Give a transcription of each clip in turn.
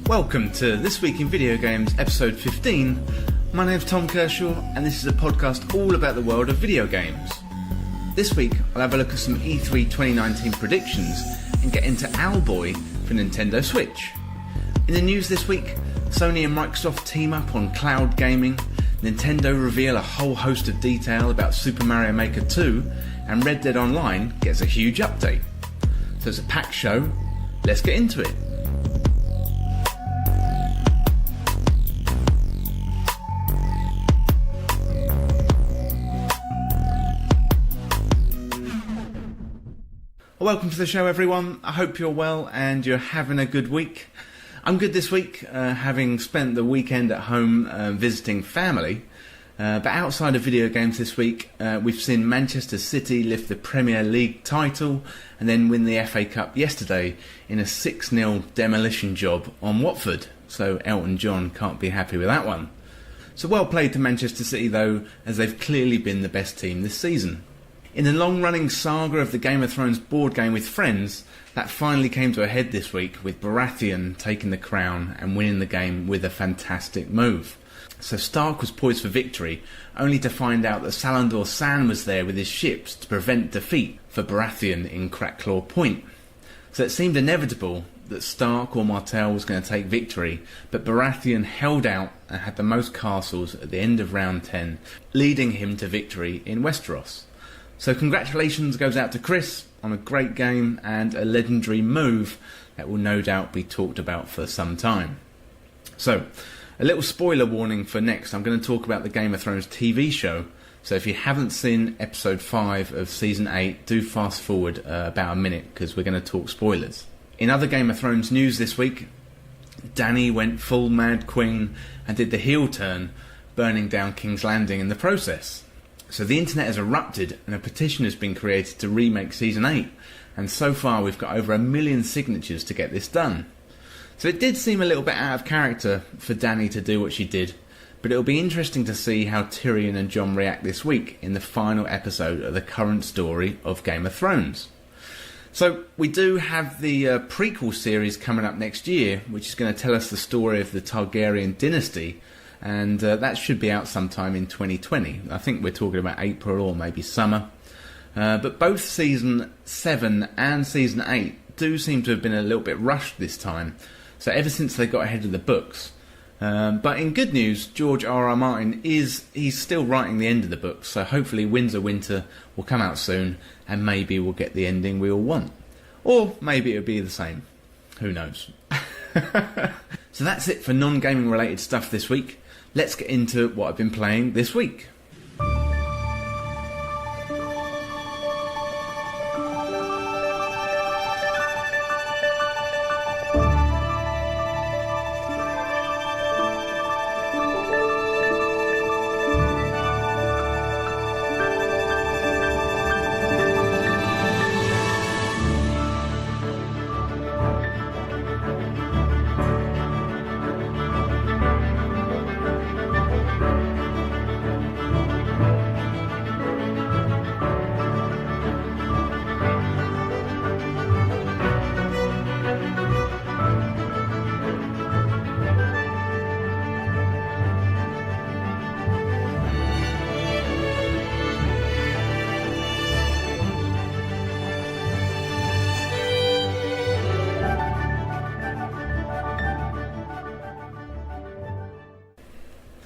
Welcome to This Week in Video Games, episode 15. My name's Tom Kershaw, and this is a podcast all about the world of video games. This week, I'll have a look at some E3 2019 predictions and get into Owlboy for Nintendo Switch. In the news this week, Sony and Microsoft team up on cloud gaming, Nintendo reveal a whole host of detail about Super Mario Maker 2, and Red Dead Online gets a huge update. So it's a packed show, let's get into it. Welcome to the show, everyone. I hope you're well and you're having a good week. I'm good this week, having spent the weekend at home visiting family. But outside of video games this week, we've seen Manchester City lift the Premier League title and then win the FA Cup yesterday in a 6-0 demolition job on Watford. So Elton John can't be happy with that one. So well played to Manchester City though, as they've clearly been the best team this season. In the long-running saga of the Game of Thrones board game with friends, that finally came to a head this week with Baratheon taking the crown and winning the game with a fantastic move. So Stark was poised for victory, only to find out that Sallandor Saan was there with his ships to prevent defeat for Baratheon in Crackclaw Point. So it seemed inevitable that Stark or Martell was going to take victory, but Baratheon held out and had the most castles at the end of round 10, leading him to victory in Westeros. So congratulations goes out to Chris on a great game and a legendary move that will no doubt be talked about for some time. So, a little spoiler warning for next. I'm going to talk about the Game of Thrones TV show. So if you haven't seen episode 5 of season 8, do fast forward about a minute because we're going to talk spoilers. In other Game of Thrones news this week, Dany went full Mad Queen and did the heel turn, burning down King's Landing in the process. So the internet has erupted and a petition has been created to remake Season 8, and so far we've got over 1 million signatures to get this done. So it did seem a little bit out of character for Dany to do what she did, but it'll be interesting to see how Tyrion and Jon react this week in the final episode of the current story of Game of Thrones. So we do have the prequel series coming up next year, which is going to tell us the story of the Targaryen dynasty, and that should be out sometime in 2020. I think we're talking about April or maybe summer. But both Season 7 and Season 8 do seem to have been a little bit rushed this time, so ever since they got ahead of the books. But in good news, George R.R. Martin he's still writing the end of the book, so hopefully Winds of Winter will come out soon, and maybe we'll get the ending we all want. Or maybe it'll be the same. Who knows? So that's it for non-gaming related stuff this week. Let's get into what I've been playing this week.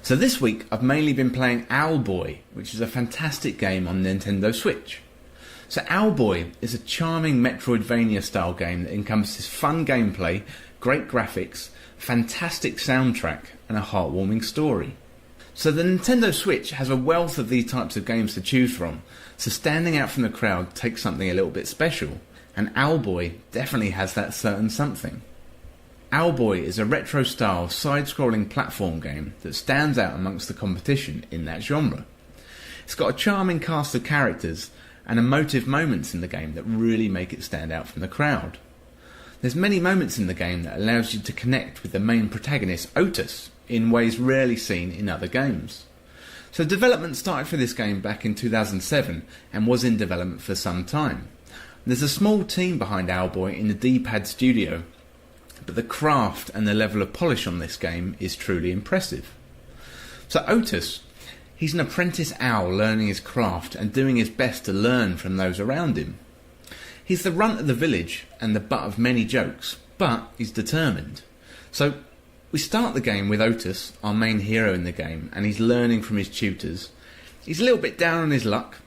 So this week I've mainly been playing Owlboy, which is a fantastic game on Nintendo Switch. So Owlboy is a charming Metroidvania style game that encompasses fun gameplay, great graphics, fantastic soundtrack and a heartwarming story. So the Nintendo Switch has a wealth of these types of games to choose from, so standing out from the crowd takes something a little bit special, and Owlboy definitely has that certain something. Owlboy is a retro-style, side-scrolling platform game that stands out amongst the competition in that genre. It's got a charming cast of characters and emotive moments in the game that really make it stand out from the crowd. There's many moments in the game that allows you to connect with the main protagonist, Otis, in ways rarely seen in other games. So development started for this game back in 2007 and was in development for some time. There's a small team behind Owlboy in the D-Pad studio, but the craft and the level of polish on this game is truly impressive. So Otis, he's an apprentice owl learning his craft and doing his best to learn from those around him. He's the runt of the village and the butt of many jokes, but he's determined. So we start the game with Otis, our main hero in the game, and he's learning from his tutors. He's a little bit down on his luck,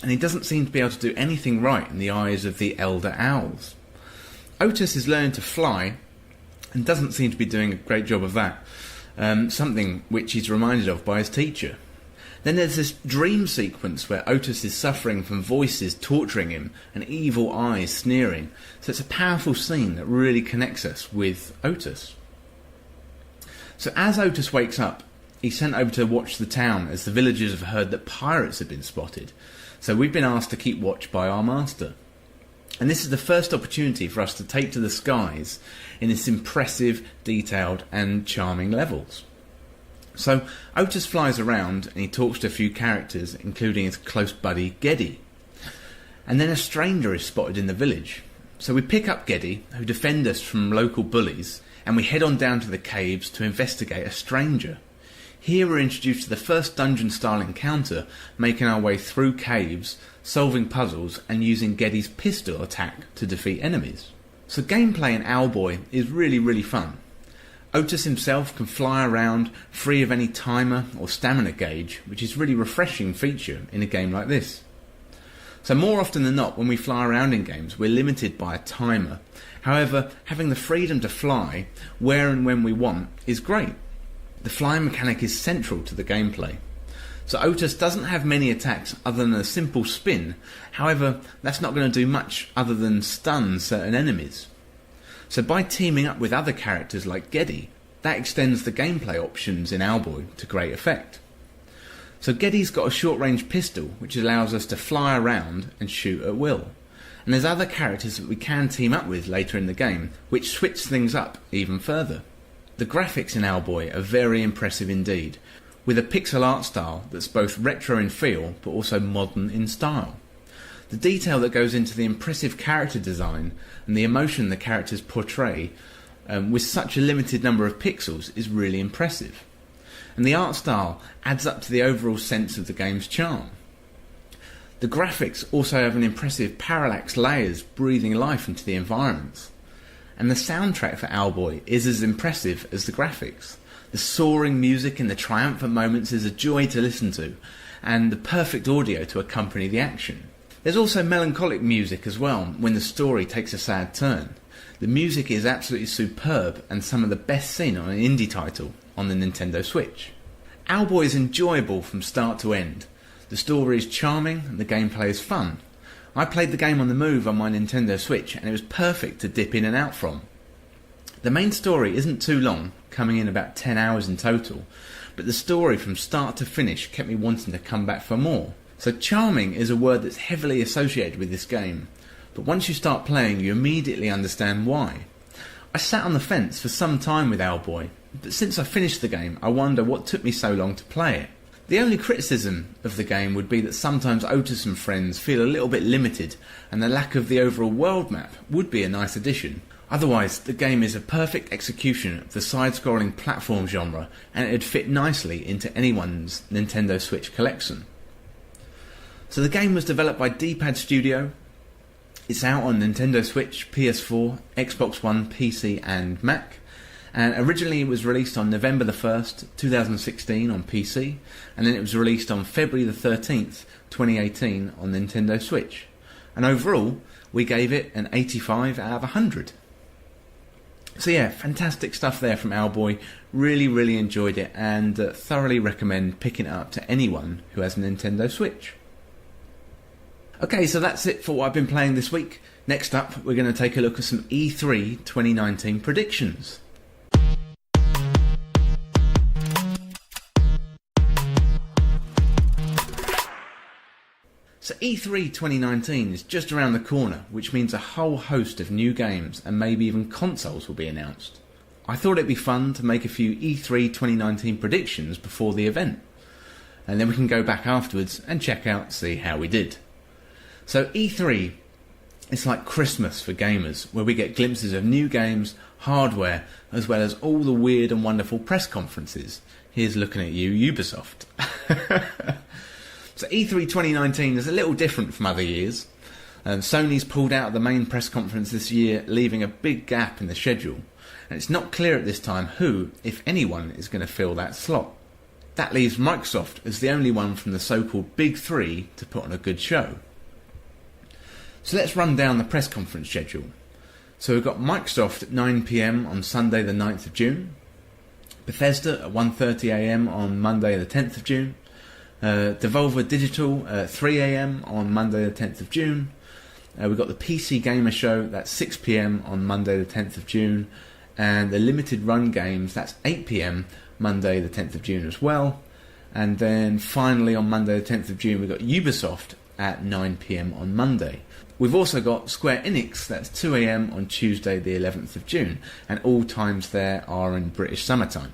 and he doesn't seem to be able to do anything right in the eyes of the elder owls. Otis is learning to fly, and doesn't seem to be doing a great job of that, something which he's reminded of by his teacher. Then there's this dream sequence where Otis is suffering from voices torturing him and evil eyes sneering. So it's a powerful scene that really connects us with Otis. So as Otis wakes up, he's sent over to watch the town as the villagers have heard that pirates have been spotted. So we've been asked to keep watch by our master. And this is the first opportunity for us to take to the skies in this impressive, detailed and charming levels. So Otis flies around and he talks to a few characters, including his close buddy Geddy. And then a stranger is spotted in the village. So we pick up Geddy, who defend us from local bullies, and we head on down to the caves to investigate a stranger. Here we're introduced to the first dungeon-style encounter, making our way through caves, solving puzzles and using Geddy's pistol attack to defeat enemies. So gameplay in Owlboy is really fun. Otis himself can fly around free of any timer or stamina gauge, which is a really refreshing feature in a game like this. So more often than not, when we fly around in games, we're limited by a timer. However, having the freedom to fly where and when we want is great. The flying mechanic is central to the gameplay. So Otis doesn't have many attacks other than a simple spin. However, that's not going to do much other than stun certain enemies. So by teaming up with other characters like Geddy, that extends the gameplay options in Owlboy to great effect. So Geddy's got a short-range pistol which allows us to fly around and shoot at will. And there's other characters that we can team up with later in the game, which switch things up even further. The graphics in Owlboy are very impressive indeed, with a pixel art style that's both retro in feel but also modern in style. The detail that goes into the impressive character design and the emotion the characters portray with such a limited number of pixels is really impressive. And the art style adds up to the overall sense of the game's charm. The graphics also have an impressive parallax layers breathing life into the environments. And the soundtrack for Owlboy is as impressive as the graphics. The soaring music in the triumphant moments is a joy to listen to, and the perfect audio to accompany the action. There's also melancholic music as well when the story takes a sad turn. The music is absolutely superb and some of the best seen on an indie title on the Nintendo Switch. Owlboy is enjoyable from start to end. The story is charming and the gameplay is fun. I played the game on the move on my Nintendo Switch and it was perfect to dip in and out from. The main story isn't too long, coming in about 10 hours in total, but the story from start to finish kept me wanting to come back for more. So charming is a word that's heavily associated with this game, but once you start playing you immediately understand why. I sat on the fence for some time with Owlboy, but since I finished the game I wonder what took me so long to play it. The only criticism of the game would be that sometimes Otis and friends feel a little bit limited, and the lack of the overall world map would be a nice addition. Otherwise, the game is a perfect execution of the side-scrolling platform genre, and it'd fit nicely into anyone's Nintendo Switch collection. So the game was developed by D-Pad Studio. It's out on Nintendo Switch, PS4, Xbox One, PC and Mac. And originally it was released on November the 1st, 2016 on PC, and then it was released on February the 13th, 2018 on Nintendo Switch. And overall, we gave it an 85 out of 100. So yeah, fantastic stuff there from Owlboy. Really enjoyed it and thoroughly recommend picking it up to anyone who has a Nintendo Switch. Okay, so that's it for what I've been playing this week. Next up, we're going to take a look at some E3 2019 predictions. So E3 2019 is just around the corner, which means a whole host of new games and maybe even consoles will be announced. I thought it'd be fun to make a few E3 2019 predictions before the event, and then we can go back afterwards and check out, see how we did. So E3, it's like Christmas for gamers, where we get glimpses of new games, hardware, as well as all the weird and wonderful press conferences. Here's looking at you, Ubisoft. So E3 2019 is a little different from other years. Sony's pulled out of the main press conference this year, leaving a big gap in the schedule. And it's not clear at this time who, if anyone, is going to fill that slot. That leaves Microsoft as the only one from the so-called Big Three to put on a good show. So let's run down the press conference schedule. So we've got Microsoft at 9 PM on Sunday the 9th of June, Bethesda at 1:30 AM on Monday the 10th of June, Devolver Digital at 3 AM on Monday the 10th of June, we've got the PC Gamer Show, that's 6 PM on Monday the 10th of June, and the Limited Run Games, that's 8 PM Monday the 10th of June as well. And then finally on Monday the 10th of June we've got Ubisoft at 9 PM on Monday. We've also got Square Enix, that's 2 AM on Tuesday the 11th of June, and all times there are in British summertime.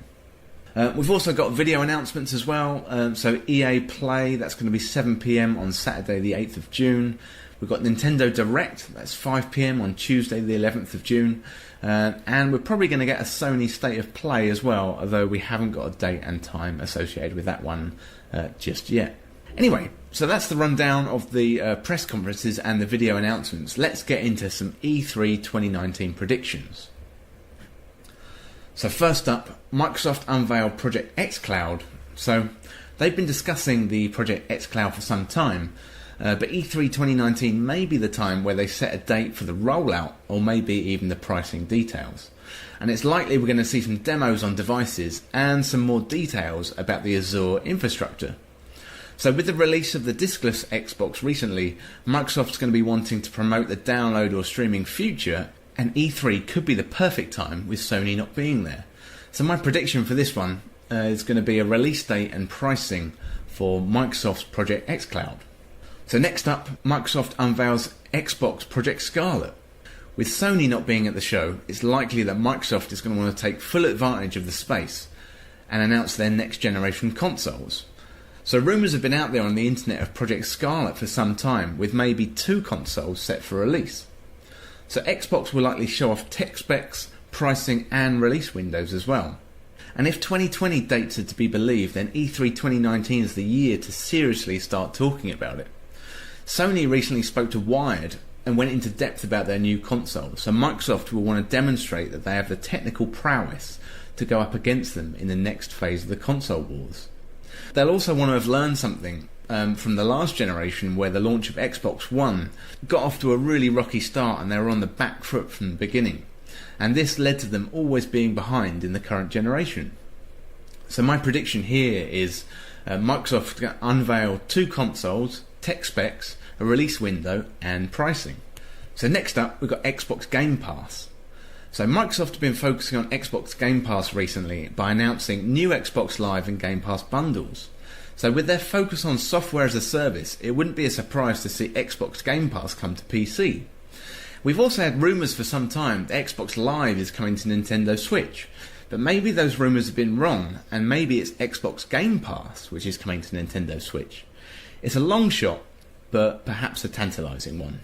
We've also got video announcements as well, so EA Play, that's going to be 7 PM on Saturday the 8th of June. We've got Nintendo Direct, that's 5 PM on Tuesday the 11th of June. And we're probably going to get a Sony State of Play as well, although we haven't got a date and time associated with that one just yet. Anyway, so that's the rundown of the press conferences and the video announcements. Let's get into some E3 2019 predictions. So first up, Microsoft unveiled Project xCloud. So they've been discussing the Project xCloud for some time, but E3 2019 may be the time where they set a date for the rollout, or maybe even the pricing details. And it's likely we're going to see some demos on devices and some more details about the Azure infrastructure. So with the release of the diskless Xbox recently, Microsoft's going to be wanting to promote the download or streaming future, and E3 could be the perfect time with Sony not being there. So my prediction for this one is going to be a release date and pricing for Microsoft's Project xCloud. So next up, Microsoft unveils Xbox Project Scarlett. With Sony not being at the show, it's likely that Microsoft is going to want to take full advantage of the space and announce their next generation consoles. So rumours have been out there on the internet of Project Scarlett for some time, with maybe 2 consoles set for release. So Xbox will likely show off tech specs, pricing and release windows as well. And if 2020 dates are to be believed, then E3 2019 is the year to seriously start talking about it. Sony recently spoke to Wired and went into depth about their new console, so Microsoft will want to demonstrate that they have the technical prowess to go up against them in the next phase of the console wars. They'll also want to have learned something from the last generation, where the launch of Xbox One got off to a really rocky start and they were on the back foot from the beginning, and this led to them always being behind in the current generation. So my prediction here is Microsoft going to unveil 2 consoles, tech specs, a release window and pricing. So next up we've got Xbox Game Pass. So Microsoft have been focusing on Xbox Game Pass recently by announcing new Xbox Live and Game Pass bundles. So with their focus on software as a service, it wouldn't be a surprise to see Xbox Game Pass come to PC. We've also had rumours for some time that Xbox Live is coming to Nintendo Switch, but maybe those rumours have been wrong, and maybe it's Xbox Game Pass which is coming to Nintendo Switch. It's a long shot, but perhaps a tantalising one.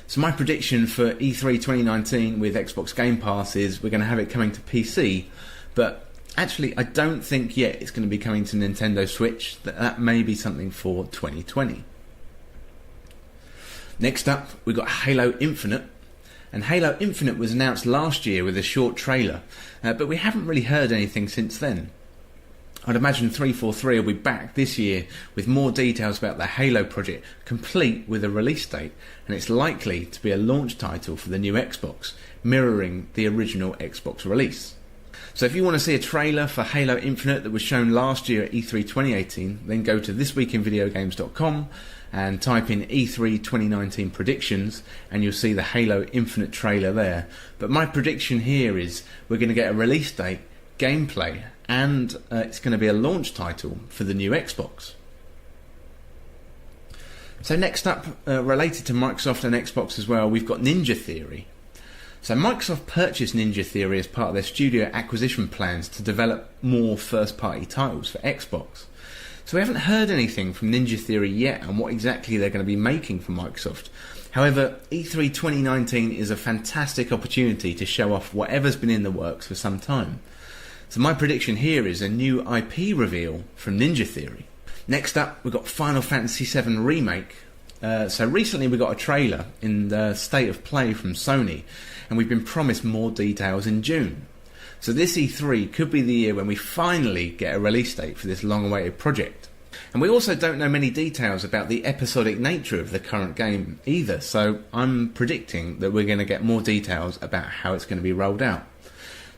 So my prediction for E3 2019 with Xbox Game Pass is we're going to have it coming to PC, but actually I don't think yet it's going to be coming to Nintendo Switch. That may be something for 2020. Next up, we've got Halo Infinite. And Halo Infinite was announced last year with a short trailer, but we haven't really heard anything since then. I'd imagine 343 will be back this year with more details about the Halo project, complete with a release date, and it's likely to be a launch title for the new Xbox, mirroring the original Xbox release. So if you want to see a trailer for Halo Infinite that was shown last year at E3 2018, then go to thisweekinvideogames.com and type in E3 2019 predictions and you'll see the Halo Infinite trailer there. But my prediction here is we're going to get a release date, gameplay, and it's going to be a launch title for the new Xbox. So next up, related to Microsoft and Xbox as well, we've got Ninja Theory. So Microsoft purchased Ninja Theory as part of their studio acquisition plans to develop more first-party titles for Xbox. So we haven't heard anything from Ninja Theory yet on what exactly they're going to be making for Microsoft, However, E3 2019 is a fantastic opportunity to show off whatever's been in the works for some time. So my prediction here is a new IP reveal from Ninja Theory. Next up, we've got Final Fantasy VII Remake. So recently we got a trailer in the State of Play from Sony, and we've been promised more details in June. So this E3 could be the year when we finally get a release date for this long-awaited project. And we also don't know many details about the episodic nature of the current game either, so I'm predicting that we're going to get more details about how it's going to be rolled out.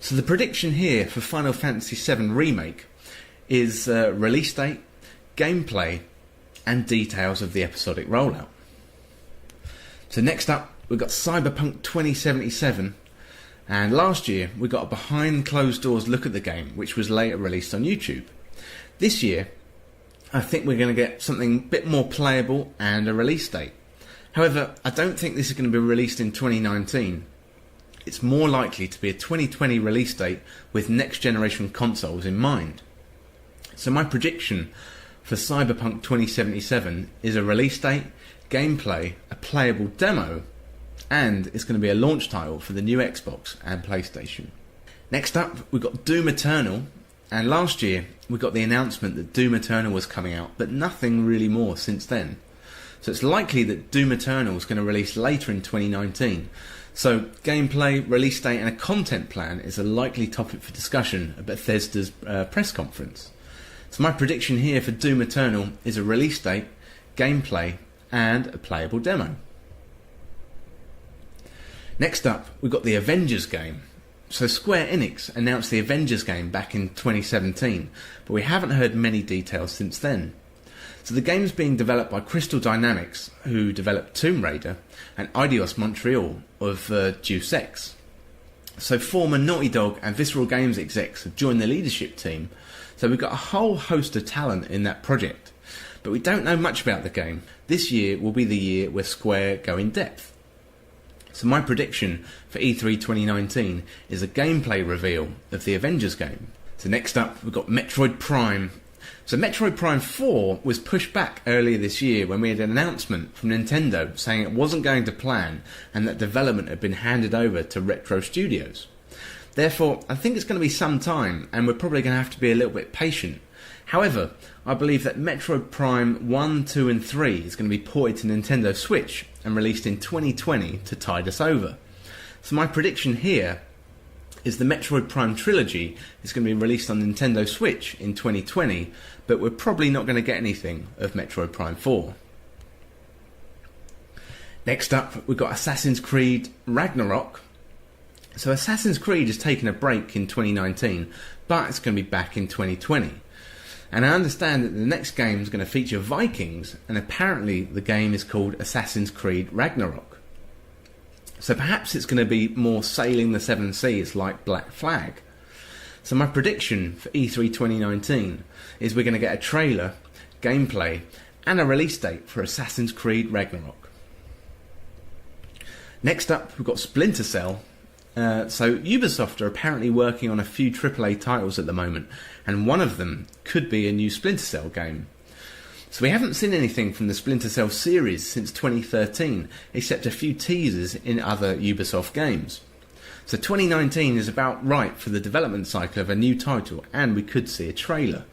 So the prediction here for Final Fantasy VII Remake is release date, gameplay, and details of the episodic rollout. So next up, we've got Cyberpunk 2077, and last year we got a behind closed doors look at the game, which was later released on YouTube. This year, I think we're going to get something a bit more playable and a release date. However, I don't think this is going to be released in 2019. It's more likely to be a 2020 release date with next generation consoles in mind. So my prediction for Cyberpunk 2077 is a release date, gameplay, a playable demo, and it's going to be a launch title for the new Xbox and PlayStation. Next up, we've got Doom Eternal. And last year, we got the announcement that Doom Eternal was coming out, but nothing really more since then. So it's likely that Doom Eternal is going to release later in 2019. So gameplay, release date and a content plan is a likely topic for discussion at Bethesda's press conference. So my prediction here for Doom Eternal is a release date, gameplay and a playable demo. Next up, we've got the Avengers Game. So Square Enix announced the Avengers Game back in 2017, but we haven't heard many details since then. So the game's being developed by Crystal Dynamics, who developed Tomb Raider, and Eidos Montreal of Deus Ex. So former Naughty Dog and Visceral Games execs have joined the leadership team, so we've got a whole host of talent in that project. But we don't know much about the game. This year will be the year where Square go in depth. So my prediction for E3 2019 is a gameplay reveal of the Avengers Game. So next up, we've got Metroid Prime. So Metroid Prime 4 was pushed back earlier this year when we had an announcement from Nintendo saying it wasn't going to plan and that development had been handed over to Retro Studios. Therefore, I think it's going to be some time and we're probably going to have to be a little bit patient. However, I believe that Metroid Prime 1, 2 and 3 is going to be ported to Nintendo Switch and released in 2020 to tide us over. So my prediction here is the Metroid Prime trilogy is going to be released on Nintendo Switch in 2020, but we're probably not going to get anything of Metroid Prime 4. Next up, we've got Assassin's Creed Ragnarok. So Assassin's Creed has taken a break in 2019, but it's going to be back in 2020. And I understand that the next game is going to feature Vikings, and apparently the game is called Assassin's Creed Ragnarok. So perhaps it's going to be more sailing the seven seas like Black Flag. So my prediction for E3 2019 is we're going to get a trailer, gameplay, and a release date for Assassin's Creed Ragnarok. Next up, we've got Splinter Cell. So Ubisoft are apparently working on a few AAA titles at the moment, and one of them could be a new Splinter Cell game. So we haven't seen anything from the Splinter Cell series since 2013, except a few teasers in other Ubisoft games. So 2019 is about right for the development cycle of a new title, and we could see a trailer.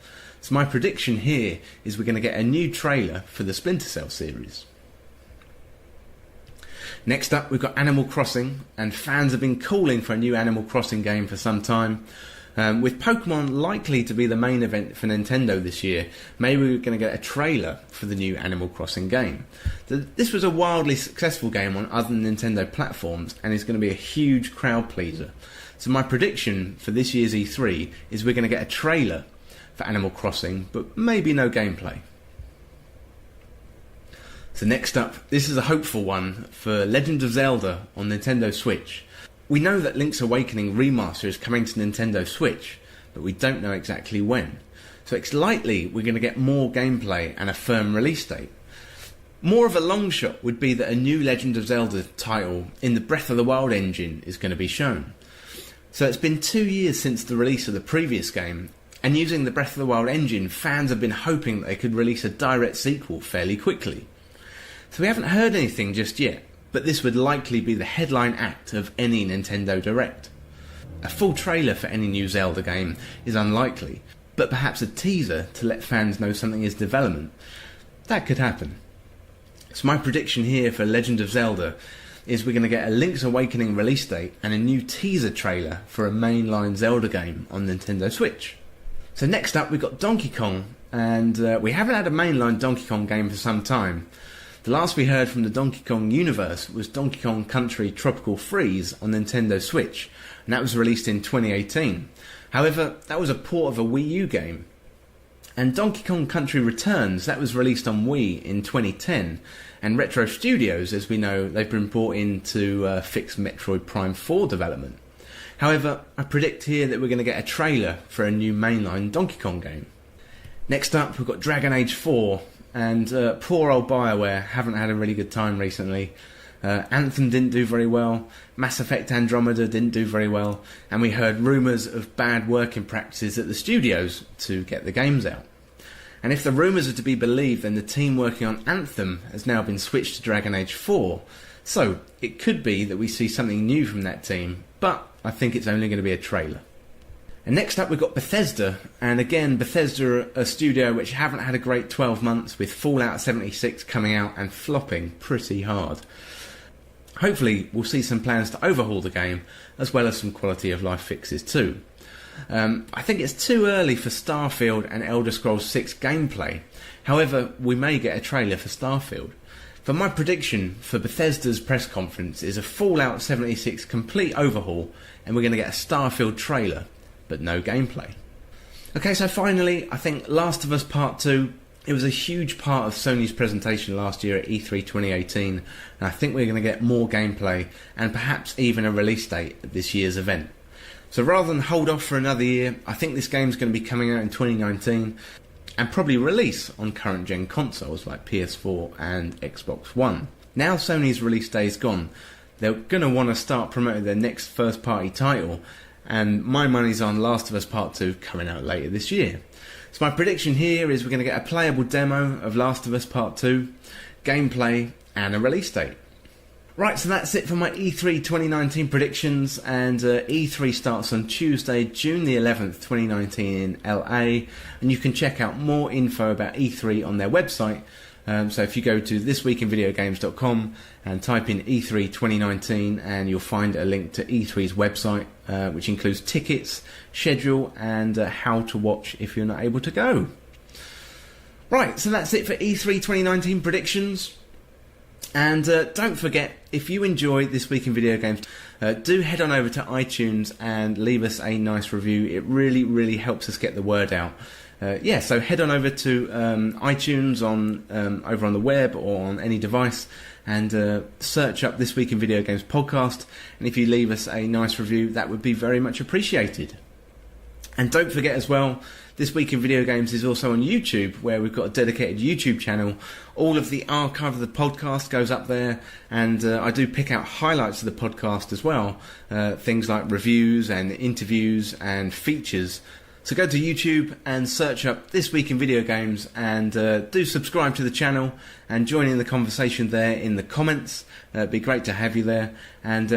So my prediction here is we're going to get a new trailer for the Splinter Cell series. Next up, we've got Animal Crossing, and fans have been calling for a new Animal Crossing game for some time. With Pokemon likely to be the main event for Nintendo this year, maybe we're going to get a trailer for the new Animal Crossing game. This was a wildly successful game on other Nintendo platforms and is going to be a huge crowd pleaser. So my prediction for this year's E3 is we're going to get a trailer for Animal Crossing, but maybe no gameplay. So next up, this is a hopeful one for Legend of Zelda on Nintendo Switch. We know that Link's Awakening Remaster is coming to Nintendo Switch, but we don't know exactly when. So it's likely we're going to get more gameplay and a firm release date. More of a long shot would be that a new Legend of Zelda title in the Breath of the Wild engine is going to be shown. So it's been 2 years since the release of the previous game, and using the Breath of the Wild engine, fans have been hoping that they could release a direct sequel fairly quickly. So we haven't heard anything just yet, but this would likely be the headline act of any Nintendo Direct. A full trailer for any new Zelda game is unlikely, but perhaps a teaser to let fans know something is development. That could happen. So my prediction here for Legend of Zelda is we're going to get a Link's Awakening release date and a new teaser trailer for a mainline Zelda game on Nintendo Switch. So next up we've got Donkey Kong, and we haven't had a mainline Donkey Kong game for some time. The last we heard from the Donkey Kong universe was Donkey Kong Country Tropical Freeze on Nintendo Switch, and that was released in 2018. However, that was a port of a Wii U game. And Donkey Kong Country Returns, that was released on Wii in 2010, and Retro Studios, as we know, they've been brought in to fix Metroid Prime 4 development. However, I predict here that we're going to get a trailer for a new mainline Donkey Kong game. Next up, we've got Dragon Age 4, and poor old BioWare haven't had a really good time recently. Anthem didn't do very well, Mass Effect Andromeda didn't do very well, and we heard rumours of bad working practices at the studios to get the games out. And if the rumours are to be believed, then the team working on Anthem has now been switched to Dragon Age 4, so it could be that we see something new from that team, but I think it's only going to be a trailer. And next up we've got Bethesda, and again Bethesda are a studio which haven't had a great 12 months, with Fallout 76 coming out and flopping pretty hard. Hopefully we'll see some plans to overhaul the game, as well as some quality of life fixes too. I think it's too early for Starfield and Elder Scrolls 6 gameplay. However, we may get a trailer for Starfield. For my prediction for Bethesda's press conference is a Fallout 76 complete overhaul, and we're going to get a Starfield trailer, but no gameplay. Okay, so finally, I think Last of Us Part 2, it was a huge part of Sony's presentation last year at E3 2018, and I think we're going to get more gameplay and perhaps even a release date at this year's event. So rather than hold off for another year, I think this game's going to be coming out in 2019 and probably release on current gen consoles like PS4 and Xbox One. Now Sony's release day is gone, they're going to want to start promoting their next first party title, and my money's on Last of Us Part 2 coming out later this year. So my prediction here is we're going to get a playable demo of Last of Us Part 2, gameplay and a release date. Right, so that's it for my E3 2019 predictions, and E3 starts on Tuesday, June the 11th, 2019 in LA, and you can check out more info about E3 on their website. So if you go to thisweekinvideogames.com and type in E3 2019, and you'll find a link to E3's website, which includes tickets, schedule, and how to watch if you're not able to go. Right, so that's it for E3 2019 predictions. And don't forget, if you enjoy This Week in Video Games, do head on over to iTunes and leave us a nice review. It really, really helps us get the word out. So head on over to iTunes over on the web or on any device, and search up This Week in Video Games podcast. And if you leave us a nice review, that would be very much appreciated. And don't forget as well, This Week in Video Games is also on YouTube, where we've got a dedicated YouTube channel. All of the archive of the podcast goes up there, and I do pick out highlights of the podcast as well, things like reviews and interviews and features. So go to YouTube and search up This Week in Video Games, and do subscribe to the channel and join in the conversation there in the comments. It'd be great to have you there, and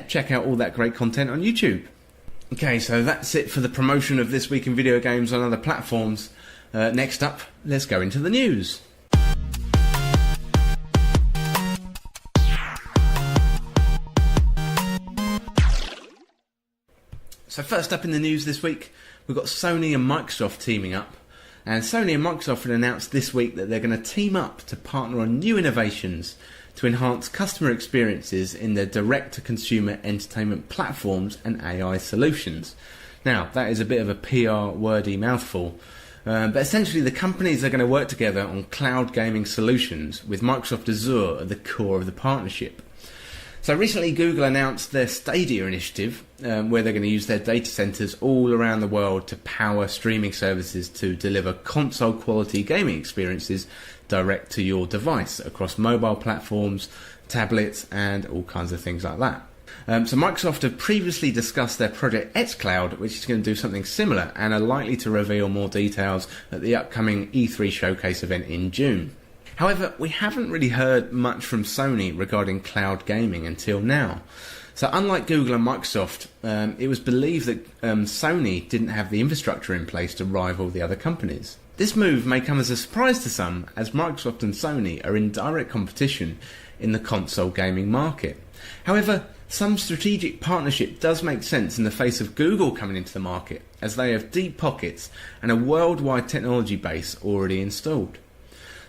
check out all that great content on YouTube. Okay, so that's it for the promotion of This Week in Video Games on other platforms. Next up, let's go into the news. So first up in the news this week, we've got Sony and Microsoft teaming up. And Sony and Microsoft had announced this week that they're going to team up to partner on new innovations to enhance customer experiences in their direct-to-consumer entertainment platforms and AI solutions. Now, that is a bit of a PR wordy mouthful, but essentially the companies are going to work together on cloud gaming solutions, with Microsoft Azure at the core of the partnership. So recently Google announced their Stadia initiative, where they're going to use their data centers all around the world to power streaming services to deliver console-quality gaming experiences direct to your device across mobile platforms, tablets, and all kinds of things like that. So Microsoft have previously discussed their Project xCloud, which is going to do something similar, and are likely to reveal more details at the upcoming E3 showcase event in June. However, we haven't really heard much from Sony regarding cloud gaming until now. So unlike Google and Microsoft, it was believed that Sony didn't have the infrastructure in place to rival the other companies. This move may come as a surprise to some, as Microsoft and Sony are in direct competition in the console gaming market. However, some strategic partnership does make sense in the face of Google coming into the market, as they have deep pockets and a worldwide technology base already installed.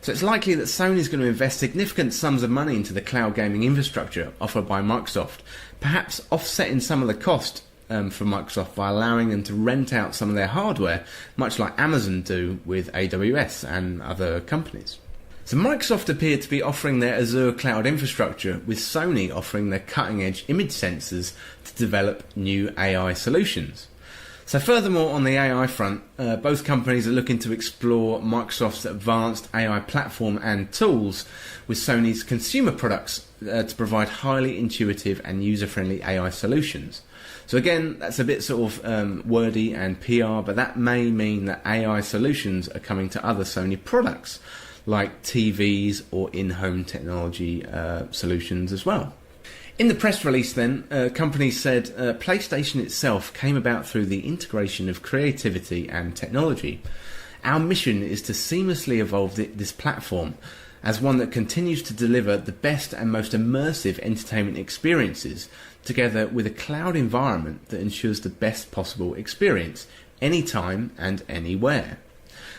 So it's likely that Sony is going to invest significant sums of money into the cloud gaming infrastructure offered by Microsoft, perhaps offsetting some of the cost for Microsoft by allowing them to rent out some of their hardware, much like Amazon do with AWS and other companies. So Microsoft appeared to be offering their Azure cloud infrastructure, with Sony offering their cutting-edge image sensors to develop new AI solutions. So furthermore, on the AI front, both companies are looking to explore Microsoft's advanced AI platform and tools with Sony's consumer products to provide highly intuitive and user-friendly AI solutions. So again, that's a bit sort of wordy and PR, but that may mean that AI solutions are coming to other Sony products, like TVs or in-home technology solutions as well. In the press release then, companies said PlayStation itself came about through the integration of creativity and technology. Our mission is to seamlessly evolve this platform as one that continues to deliver the best and most immersive entertainment experiences, together with a cloud environment that ensures the best possible experience, anytime and anywhere.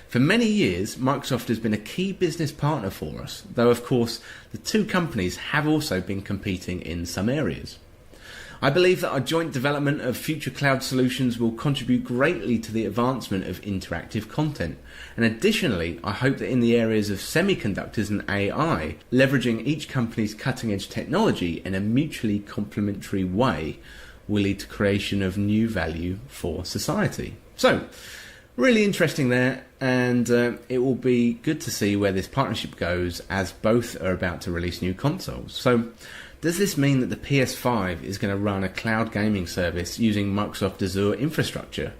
For many years, Microsoft has been a key business partner for us, though of course the two companies have also been competing in some areas. I believe that our joint development of future cloud solutions will contribute greatly to the advancement of interactive content, and additionally I hope that in the areas of semiconductors and AI, leveraging each company's cutting-edge technology in a mutually complementary way will lead to creation of new value for society. So, really interesting there, and it will be good to see where this partnership goes, as both are about to release new consoles. So, does this mean that the PS5 is going to run a cloud gaming service using Microsoft Azure infrastructure?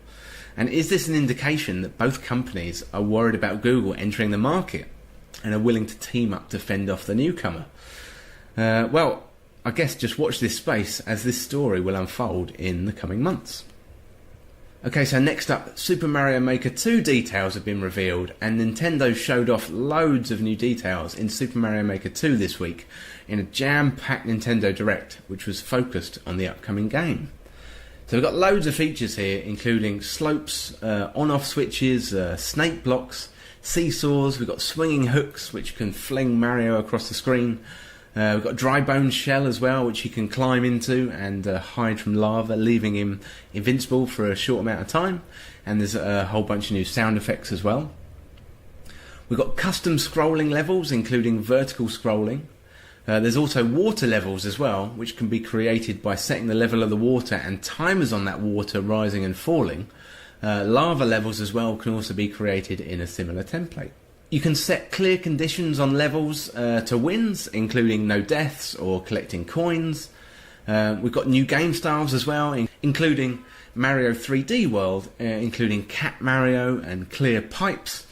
And is this an indication that both companies are worried about Google entering the market and are willing to team up to fend off the newcomer? Well, I guess just watch this space as this story will unfold in the coming months. Okay, so next up, Super Mario Maker 2 details have been revealed, and Nintendo showed off loads of new details in Super Mario Maker 2 this week in a jam-packed Nintendo Direct, which was focused on the upcoming game. So we've got loads of features here, including slopes, on-off switches, snake blocks, seesaws, we've got swinging hooks which can fling Mario across the screen. We've got Dry Bone Shell as well, which he can climb into and hide from lava, leaving him invincible for a short amount of time. And there's a whole bunch of new sound effects as well. We've got custom scrolling levels, including vertical scrolling. There's also water levels as well, which can be created by setting the level of the water and timers on that water rising and falling. Lava levels as well can also be created in a similar template. You can set clear conditions on levels to wins, including no deaths or collecting coins. We've got new game styles as well, including Mario 3D World, including Cat Mario and clear pipes,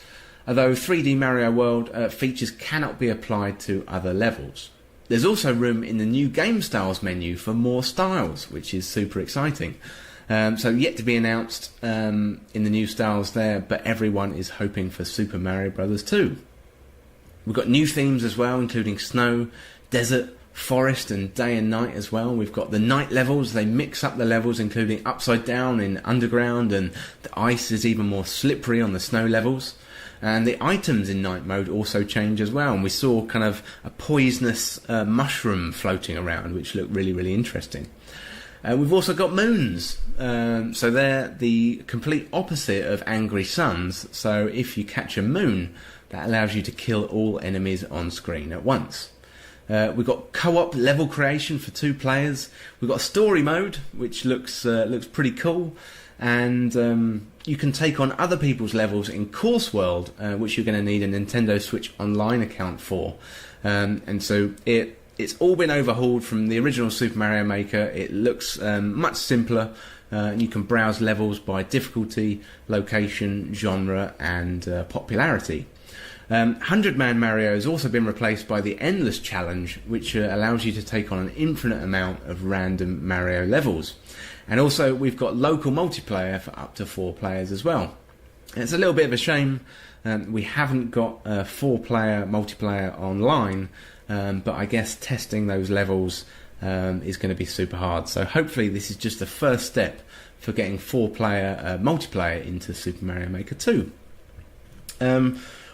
although 3D Mario World features cannot be applied to other levels. There's also room in the new game styles menu for more styles, which is super exciting. So yet to be announced in the new styles there, but everyone is hoping for Super Mario Bros. 2. We've got new themes as well, including snow, desert, forest and day and night as well. We've got the night levels, they mix up the levels, including upside down in underground, and the ice is even more slippery on the snow levels. And the items in night mode also change as well, and we saw kind of a poisonous mushroom floating around, which looked really, really interesting. We've also got moons, so they're the complete opposite of angry suns. So if you catch a moon, that allows you to kill all enemies on screen at once. We've got co-op level creation for 2 players. We've got story mode, which looks pretty cool, and you can take on other people's levels in Course World, which you're going to need a Nintendo Switch Online account for. And so it's all been overhauled from the original Super Mario Maker. It looks much simpler, and you can browse levels by difficulty, location, genre and popularity. 100-Man Mario has also been replaced by the Endless Challenge, which allows you to take on an infinite amount of random Mario levels. And also we've got local multiplayer for up to 4 players as well. It's a little bit of a shame we haven't got a 4-player multiplayer online, but I guess testing those levels is going to be super hard. So hopefully this is just the first step for getting 4-player multiplayer into Super Mario Maker 2.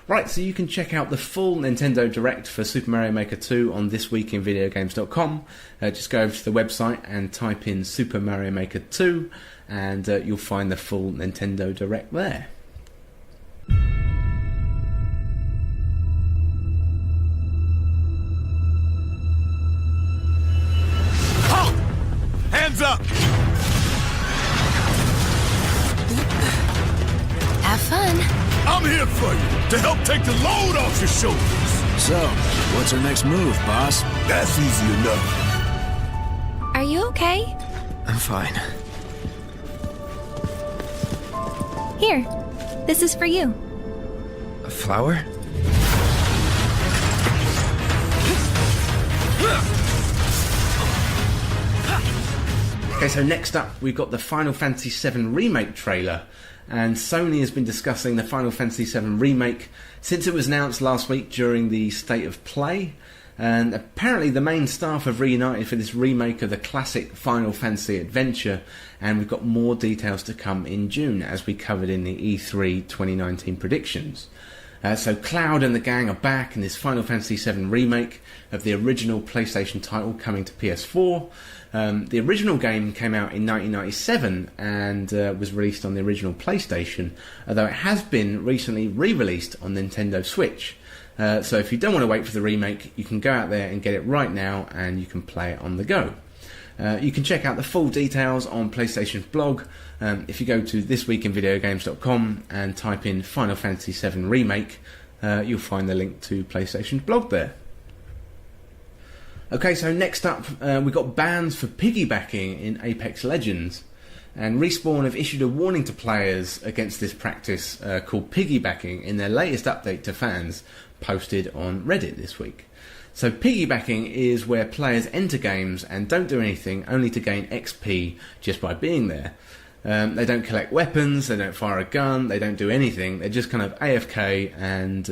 Right, so you can check out the full Nintendo Direct for Super Mario Maker 2 on thisweekinvideogames.com. Just go over to the website and type in Super Mario Maker 2 and you'll find the full Nintendo Direct there. Hands up! Have fun. I'm here for you, to help take the load off your shoulders. So, what's our next move, boss? That's easy enough. Are you okay? I'm fine. Here, this is for you. A flower? Okay, so next up we've got the Final Fantasy VII Remake trailer, and Sony has been discussing the Final Fantasy VII Remake since it was announced last week during the State of Play, and apparently the main staff have reunited for this remake of the classic Final Fantasy adventure, and we've got more details to come in June as we covered in the E3 2019 predictions. So Cloud and the gang are back in this Final Fantasy VII remake of the original PlayStation title coming to PS4. The original game came out in 1997 and was released on the original PlayStation, although it has been recently re-released on Nintendo Switch. So if you don't want to wait for the remake, you can go out there and get it right now and you can play it on the go. You can check out the full details on PlayStation's blog. If you go to thisweekinvideogames.com and type in Final Fantasy VII Remake, you'll find the link to PlayStation's blog there. Okay, so next up we've got bans for piggybacking in Apex Legends. And Respawn have issued a warning to players against this practice called piggybacking in their latest update to fans posted on Reddit this week. So piggybacking is where players enter games and don't do anything only to gain XP just by being there. They don't collect weapons, they don't fire a gun, they don't do anything. They're just kind of AFK and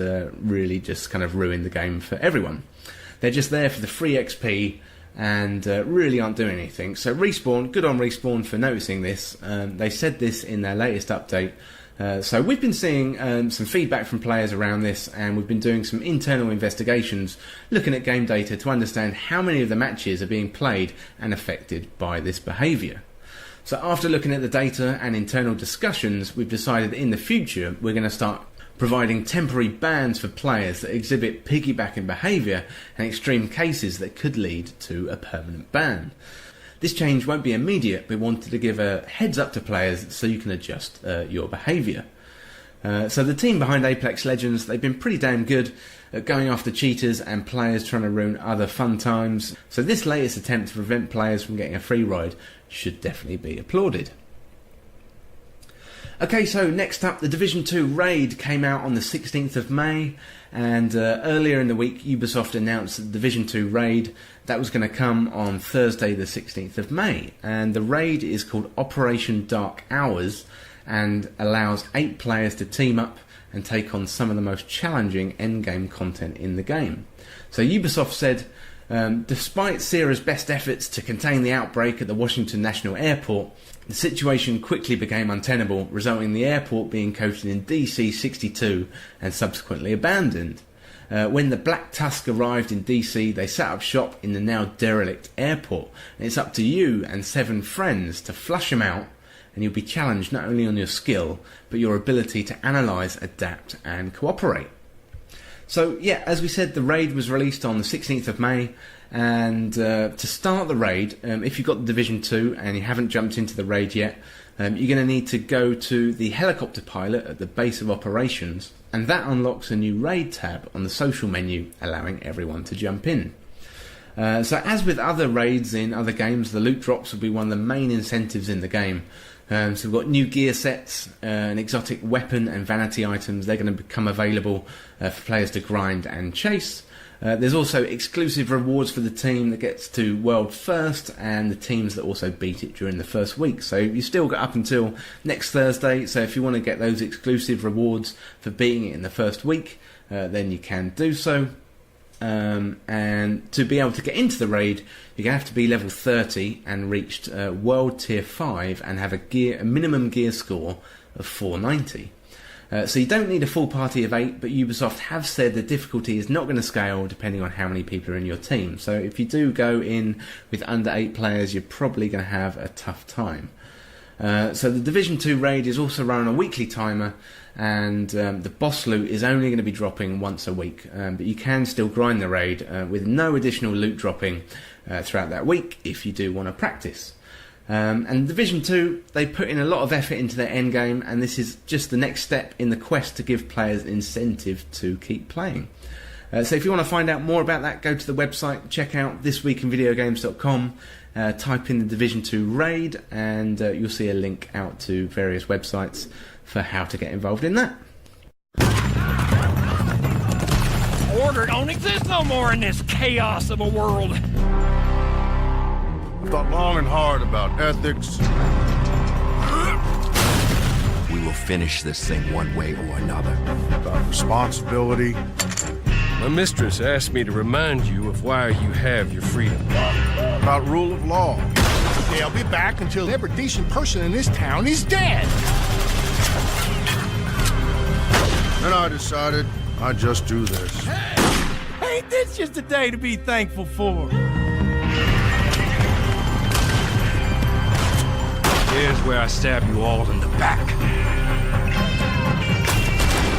really just kind of ruin the game for everyone. They're just there for the free XP and really aren't doing anything. So Respawn, good on Respawn for noticing this. They said this in their latest update. So we've been seeing some feedback from players around this, and we've been doing some internal investigations looking at game data to understand how many of the matches are being played and affected by this behaviour. So after looking at the data and internal discussions, we've decided that in the future we're going to start providing temporary bans for players that exhibit piggybacking behaviour and extreme cases that could lead to a permanent ban. This change won't be immediate, but we wanted to give a heads up to players so you can adjust your behaviour. So the team behind Apex Legends, they've been pretty damn good at going after cheaters and players trying to ruin other fun times. So this latest attempt to prevent players from getting a free ride should definitely be applauded. Okay, so next up, the Division 2 raid came out on the 16th of May, and earlier in the week Ubisoft announced the Division 2 raid that was going to come on Thursday the 16th of May, and the raid is called Operation Dark Hours and allows 8 players to team up and take on some of the most challenging endgame content in the game. So Ubisoft said, despite Sierra's best efforts to contain the outbreak at the Washington National Airport, the situation quickly became untenable, resulting in the airport being coated in DC-62 and subsequently abandoned. When the Black Tusk arrived in DC, they set up shop in the now derelict airport, and it's up to you and 7 friends to flush them out, and you'll be challenged not only on your skill, but your ability to analyse, adapt and cooperate. So yeah, as we said, the raid was released on the 16th of May, and to start the raid, if you've got the Division 2 and you haven't jumped into the raid yet, you're going to need to go to the helicopter pilot at the base of operations, and that unlocks a new raid tab on the social menu, allowing everyone to jump in. So as with other raids in other games, the loot drops will be one of the main incentives in the game. So we've got new gear sets, an exotic weapon and vanity items. They're going to become available for players to grind and chase. There's also exclusive rewards for the team that gets to world first and the teams that also beat it during the first week. So you've still got up until next Thursday. So if you want to get those exclusive rewards for beating it in the first week, then you can do so. And to be able to get into the raid, you're going to have to be level 30 and reached World Tier 5 and have a minimum gear score of 490. So you don't need a full party of 8, but Ubisoft have said the difficulty is not going to scale depending on how many people are in your team. So if you do go in with under 8 players, you're probably going to have a tough time. So the Division 2 raid is also run on a weekly timer, and the boss loot is only going to be dropping once a week, but you can still grind the raid with no additional loot dropping throughout that week if you do want to practice. And Division 2, they put in a lot of effort into their endgame, and this is just the next step in the quest to give players incentive to keep playing. So if you want to find out more about that, go to the website, check out thisweekinvideogames.com, type in the Division 2 raid, and you'll see a link out to various websites for how to get involved in that. Order don't exist no more in this chaos of a world. I've thought long and hard about ethics. We will finish this thing one way or another. About responsibility. My mistress asked me to remind you of why you have your freedom. About rule of law. They'll be back until every decent person in this town is dead. And I decided I'd just do this. Hey, ain't this just a day to be thankful for? Here's where I stab you all in the back.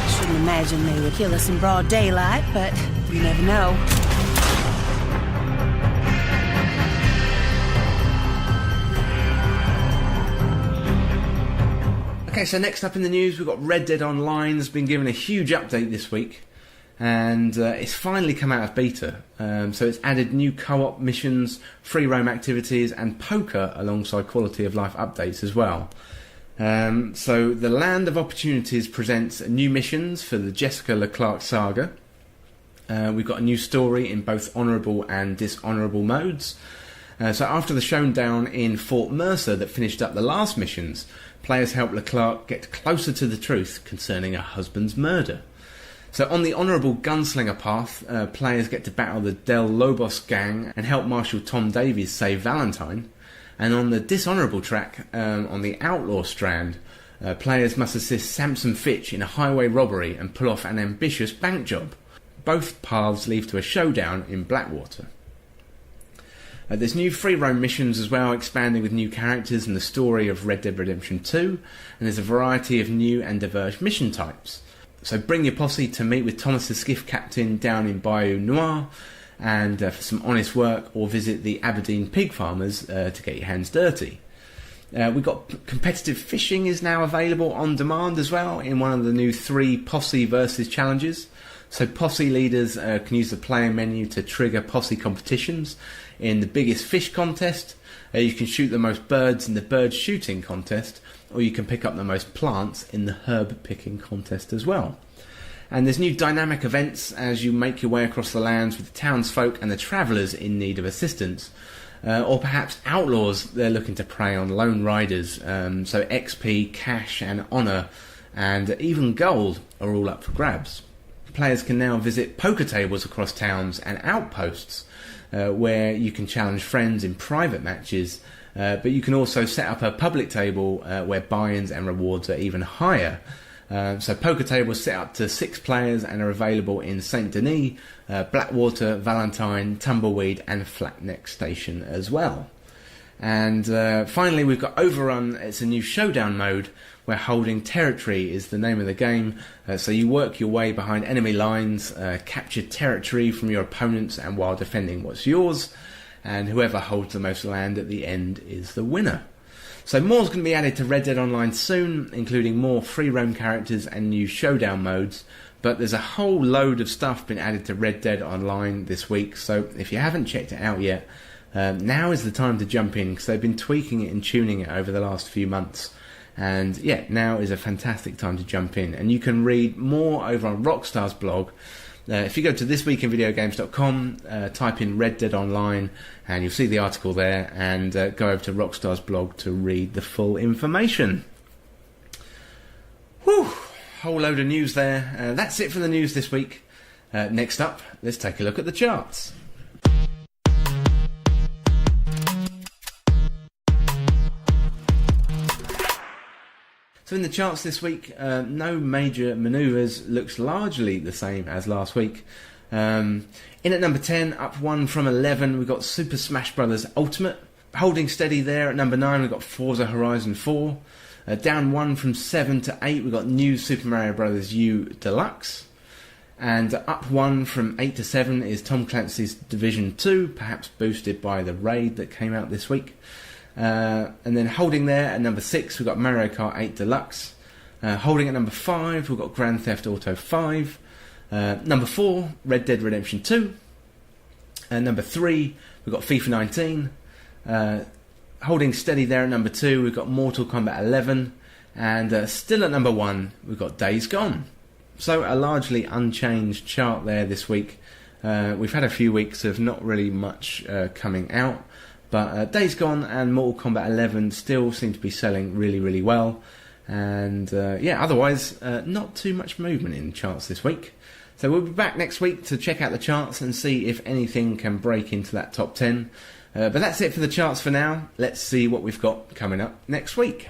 Shouldn't imagine they would kill us in broad daylight, but you never know. Okay, so next up in the news, we've got Red Dead Online's been given a huge update this week, and it's finally come out of beta. So it's added new co-op missions, free roam activities, and poker alongside quality of life updates as well. So the Land of Opportunities presents new missions for the Jessica Leclerc saga. We've got a new story in both honourable and dishonourable modes. So after the showdown in Fort Mercer that finished up the last missions, players help Leclerc get closer to the truth concerning her husband's murder. So on the honourable gunslinger path, players get to battle the Del Lobos gang and help Marshal Tom Davies save Valentine. And on the dishonourable track, on the outlaw strand, players must assist Samson Fitch in a highway robbery and pull off an ambitious bank job. Both paths lead to a showdown in Blackwater. There's new free roam missions as well, expanding with new characters and the story of Red Dead Redemption 2, and there's a variety of new and diverse mission types. So bring your posse to meet with Thomas the Skiff Captain down in Bayou Noir, and for some honest work, or visit the Aberdeen pig farmers to get your hands dirty. We've got competitive fishing is now available on demand as well in one of the new 3 posse versus challenges. So posse leaders can use the player menu to trigger posse competitions. In the biggest fish contest, you can shoot the most birds in the bird shooting contest, or you can pick up the most plants in the herb picking contest as well. And there's new dynamic events as you make your way across the lands with the townsfolk and the travellers in need of assistance. Or perhaps outlaws, they're looking to prey on lone riders. So XP, cash and honour, and even gold are all up for grabs. Players can now visit poker tables across towns and outposts, where you can challenge friends in private matches, but you can also set up a public table where buy-ins and rewards are even higher. So poker tables set up to 6 players and are available in Saint Denis, Blackwater, Valentine, Tumbleweed and Flatneck Station as well. And finally we've got Overrun. It's a new showdown mode where holding territory is the name of the game. So you work your way behind enemy lines, capture territory from your opponents and while defending what's yours, and whoever holds the most land at the end is the winner. So more's going to be added to Red Dead Online soon, including more free roam characters and new showdown modes, but there's a whole load of stuff been added to Red Dead Online this week, so if you haven't checked it out yet, now is the time to jump in, because they've been tweaking it and tuning it over the last few months. And yeah, now is a fantastic time to jump in. And you can read more over on Rockstar's blog. If you go to thisweekinvideogames.com, type in Red Dead Online, and you'll see the article there, and go over to Rockstar's blog to read the full information. Whew, whole load of news there. That's it for the news this week. Next up, let's take a look at the charts. So in the charts this week, no major manoeuvres, looks largely the same as last week. In at number 10, up 1 from 11, we've got Super Smash Bros. Ultimate. Holding steady there at number 9, we've got Forza Horizon 4. Down 1 from 7 to 8, we've got New Super Mario Bros. U Deluxe. And up 1 from 8 to 7 is Tom Clancy's Division 2, perhaps boosted by the raid that came out this week. And then holding there at number 6, we've got Mario Kart 8 Deluxe. Holding at number 5, we've got Grand Theft Auto 5. Number 4, Red Dead Redemption 2. Number 3, we've got FIFA 19. Holding steady there at number 2, we've got Mortal Kombat 11. And still at number 1, we've got Days Gone. So a largely unchanged chart there this week. We've had a few weeks of not really much coming out. But Days Gone and Mortal Kombat 11 still seem to be selling really, really well. And yeah, otherwise, not too much movement in the charts this week. So we'll be back next week to check out the charts and see if anything can break into that top 10. But that's it for the charts for now. Let's see what we've got coming up next week.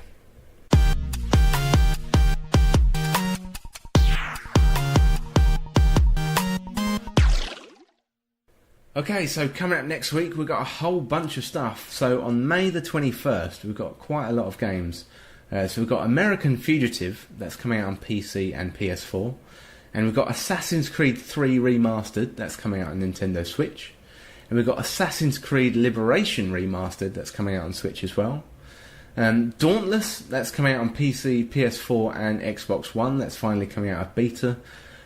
Okay, so coming up next week, we've got a whole bunch of stuff. So on May the 21st, we've got quite a lot of games. So we've got American Fugitive, that's coming out on PC and PS4. And we've got Assassin's Creed 3 Remastered, that's coming out on Nintendo Switch. And we've got Assassin's Creed Liberation Remastered, that's coming out on Switch as well. Dauntless, that's coming out on PC, PS4 and Xbox One, that's finally coming out of beta.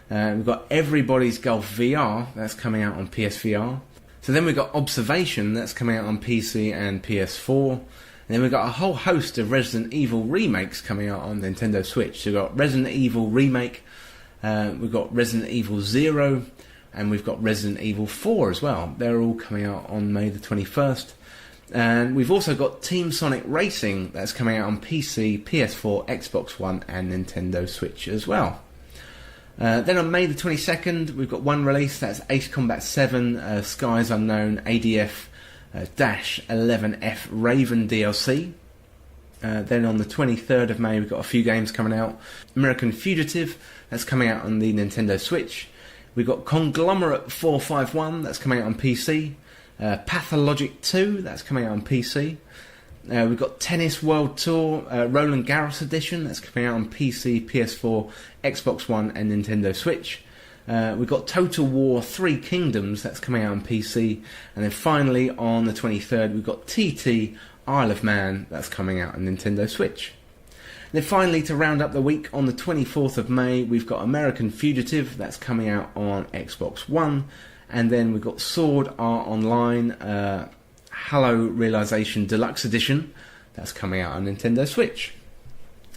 We've got Everybody's Golf VR, that's coming out on PSVR. So then we've got Observation, that's coming out on PC and PS4. And then we've got a whole host of Resident Evil remakes coming out on Nintendo Switch. So we've got Resident Evil Remake, we've got Resident Evil 0, and we've got Resident Evil 4 as well. They're all coming out on May the 21st. And we've also got Team Sonic Racing, that's coming out on PC, PS4, Xbox One and Nintendo Switch as well. Then on May the 22nd, we've got one release, that's Ace Combat 7, Skies Unknown, ADF -11F Raven DLC. Then on the 23rd of May, we've got a few games coming out. American Fugitive, that's coming out on the Nintendo Switch. We've got Conglomerate 451, that's coming out on PC. Pathologic 2, that's coming out on PC. We've got Tennis World Tour Roland Garros Edition, that's coming out on PC, PS4, Xbox One and Nintendo Switch. We've got Total War 3 Kingdoms, that's coming out on PC. And then finally on the 23rd we've got TT Isle of Man, that's coming out on Nintendo Switch. And then finally, to round up the week, on the 24th of May we've got American Fugitive, that's coming out on Xbox One. And then we've got Sword Art Online Halo Realization Deluxe Edition, that's coming out on Nintendo Switch.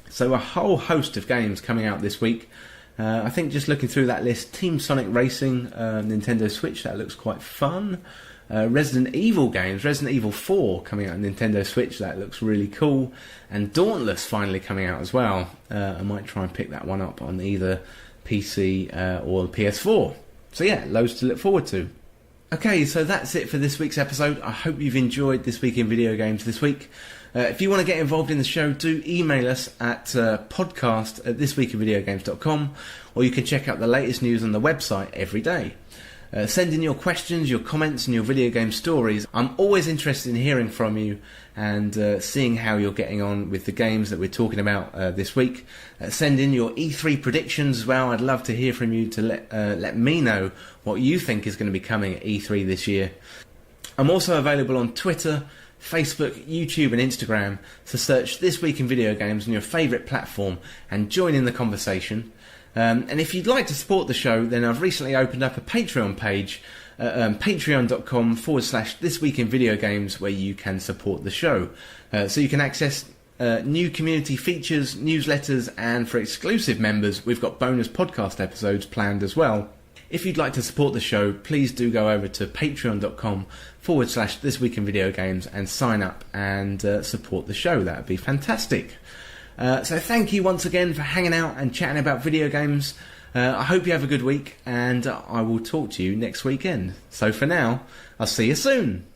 So a whole host of games coming out this week. I think just looking through that list, Team Sonic Racing, Nintendo Switch, that looks quite fun. Resident Evil games, Resident Evil 4 coming out on Nintendo Switch, that looks really cool. And Dauntless finally coming out as well. I might try and pick that one up on either PC or PS4. So yeah, loads to look forward to. Okay, so that's it for this week's episode. I hope you've enjoyed This Week in Video Games this week. If you want to get involved in the show, do email us at podcast@thisweekinvideogames.com, or you can check out the latest news on the website every day. Send in your questions, your comments and your video game stories. I'm always interested in hearing from you and seeing how you're getting on with the games that we're talking about this week. Send in your E3 predictions as well. I'd love to hear from you to let me know what you think is going to be coming at E3 this year. I'm also available on Twitter, Facebook, YouTube and Instagram, so search This Week in Video Games on your favourite platform and join in the conversation. And if you'd like to support the show, then I've recently opened up a Patreon page, patreon.com/This Week in Video Games, where you can support the show. So you can access new community features, newsletters, and for exclusive members, we've got bonus podcast episodes planned as well. If you'd like to support the show, please do go over to patreon.com/This Week in Video Games and sign up and support the show. That would be fantastic. So thank you once again for hanging out and chatting about video games. I hope you have a good week, and I will talk to you next weekend. So for now, I'll see you soon.